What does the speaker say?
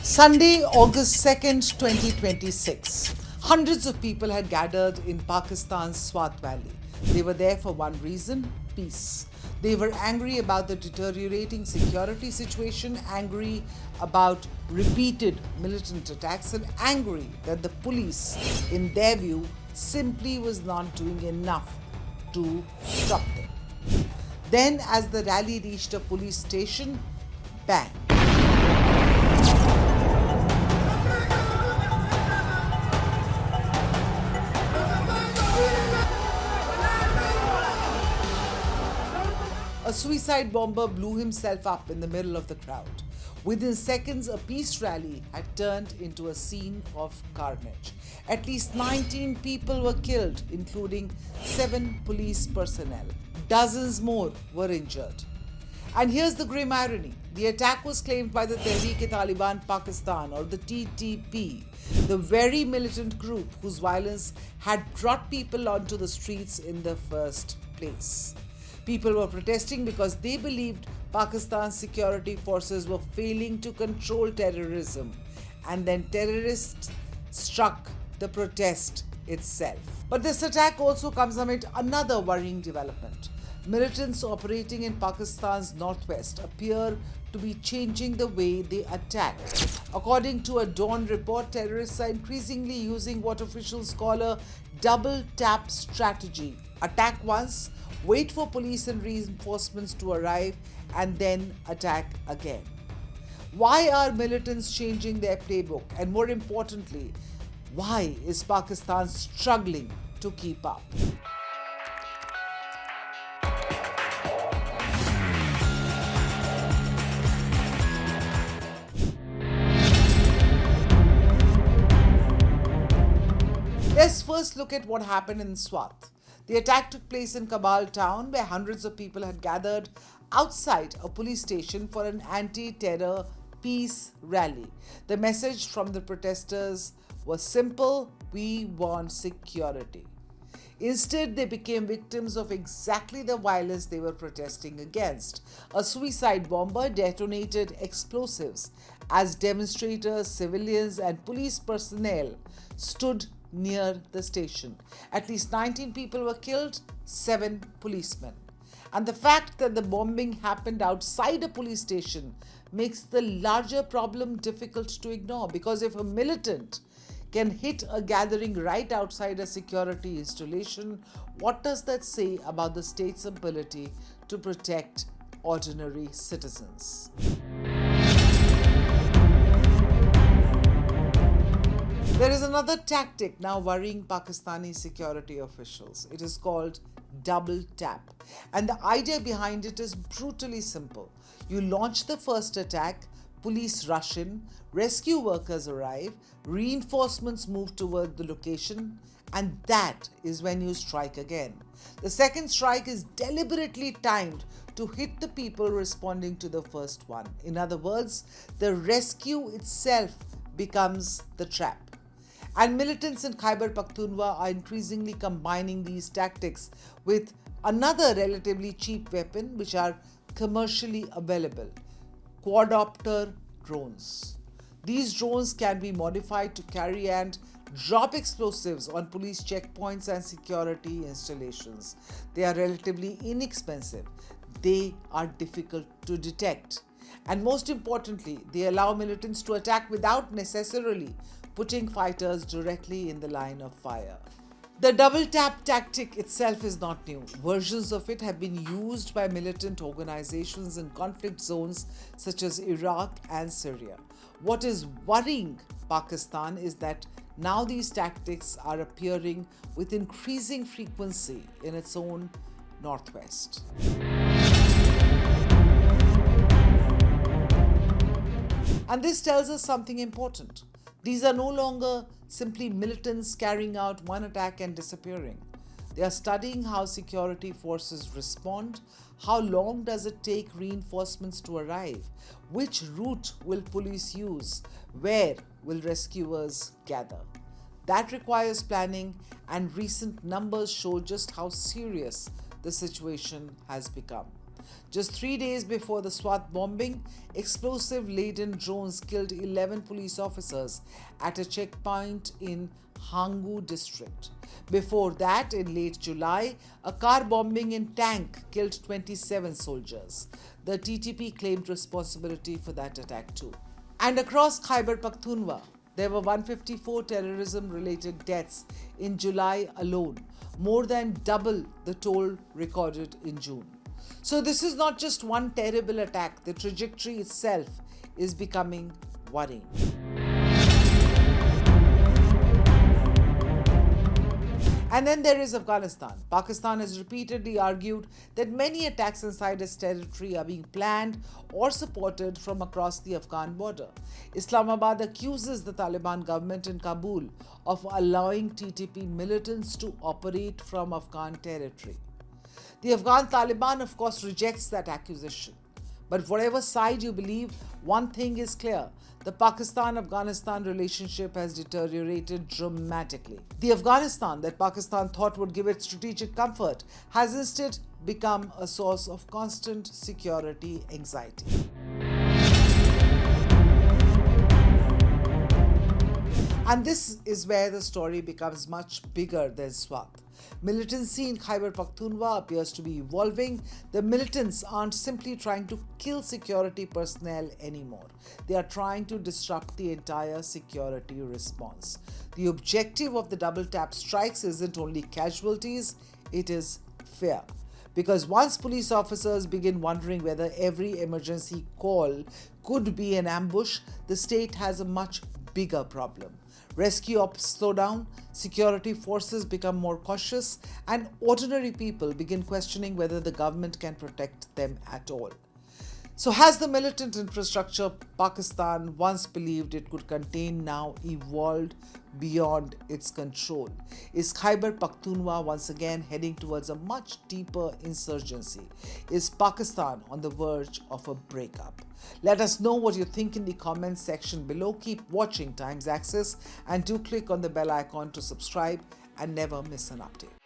Sunday, August 2nd, 2026. Hundreds of people had gathered in Pakistan's Swat Valley. They were there for one reason: peace. They were angry about the deteriorating security situation, angry about repeated militant attacks, and angry that the police, in their view, simply was not doing enough to stop them. Then, as the rally reached a police station, bang. A suicide bomber blew himself up in the middle of the crowd. Within seconds, a peace rally had turned into a scene of carnage. At least 19 people were killed, including 7 police personnel. Dozens more were injured. And here's the grim irony. The attack was claimed by the Tehreek-e-Taliban Pakistan, or the TTP, the very militant group whose violence had brought people onto the streets in the first place. People were protesting because they believed Pakistan's security forces were failing to control terrorism, and then terrorists struck the protest itself. But this attack also comes amid another worrying development. Militants operating in Pakistan's northwest appear to be changing the way they attack. According to a Dawn report, terrorists are increasingly using what officials call a double tap strategy: attack once, wait for police and reinforcements to arrive, and then attack again. Why are militants changing their playbook? And more importantly, why is Pakistan struggling to keep up? Let's first look at what happened in Swat. The attack took place in Kabul town, where hundreds of people had gathered outside a police station for an anti-terror peace rally. The message from the protesters was simple: we want security. Instead, they became victims of exactly the violence they were protesting against. A suicide bomber detonated explosives as demonstrators, civilians, and police personnel stood near the station. At least 19 people were killed, 7 policemen. And the fact that the bombing happened outside a police station makes the larger problem difficult to ignore, because if a militant can hit a gathering right outside a security installation, what does that say about the state's ability to protect ordinary citizens? There is another tactic now worrying Pakistani security officials. It is called double tap. And the idea behind it is brutally simple. You launch the first attack, police rush in, rescue workers arrive, reinforcements move toward the location, and that is when you strike again. The second strike is deliberately timed to hit the people responding to the first one. In other words, the rescue itself becomes the trap. And militants in Khyber Pakhtunkhwa are increasingly combining these tactics with another relatively cheap weapon, which are commercially available: quadcopter drones. These drones can be modified to carry and drop explosives on police checkpoints and security installations. They are relatively inexpensive. They are difficult to detect. And most importantly, they allow militants to attack without necessarily putting fighters directly in the line of fire. The double tap tactic itself is not new. Versions of it have been used by militant organizations in conflict zones such as Iraq and Syria. What is worrying Pakistan is that now these tactics are appearing with increasing frequency in its own northwest. And this tells us something important. These are no longer simply militants carrying out one attack and disappearing. They are studying how security forces respond. How long does it take reinforcements to arrive? Which route will police use? Where will rescuers gather? That requires planning, and recent numbers show just how serious the situation has become. Just 3 days before the Swat bombing, explosive-laden drones killed 11 police officers at a checkpoint in Hangu district. Before that, in late July, a car bombing in Tank killed 27 soldiers. The TTP claimed responsibility for that attack too. And across Khyber Pakhtunkhwa, there were 154 terrorism-related deaths in July alone, more than double the toll recorded in June. So this is not just one terrible attack, the trajectory itself is becoming worrying. And then there is Afghanistan. Pakistan has repeatedly argued that many attacks inside its territory are being planned or supported from across the Afghan border. Islamabad accuses the Taliban government in Kabul of allowing TTP militants to operate from Afghan territory. The Afghan Taliban, of course, rejects that accusation. But whatever side you believe, one thing is clear. The Pakistan-Afghanistan relationship has deteriorated dramatically. The Afghanistan that Pakistan thought would give it strategic comfort has instead become a source of constant security anxiety. And this is where the story becomes much bigger than Swat. Militancy in Khyber Pakhtunkhwa appears to be evolving. The militants aren't simply trying to kill security personnel anymore. They are trying to disrupt the entire security response. The objective of the double tap strikes isn't only casualties, it is fear. Because once police officers begin wondering whether every emergency call could be an ambush, the state has a much bigger problem. Rescue ops slow down, security forces become more cautious, and ordinary people begin questioning whether the government can protect them at all. So has the militant infrastructure Pakistan once believed it could contain now evolved beyond its control? Is Khyber Pakhtunkhwa once again heading towards a much deeper insurgency? Is Pakistan on the verge of a breakup? Let us know what you think in the comments section below. Keep watching Times Access and do click on the bell icon to subscribe and never miss an update.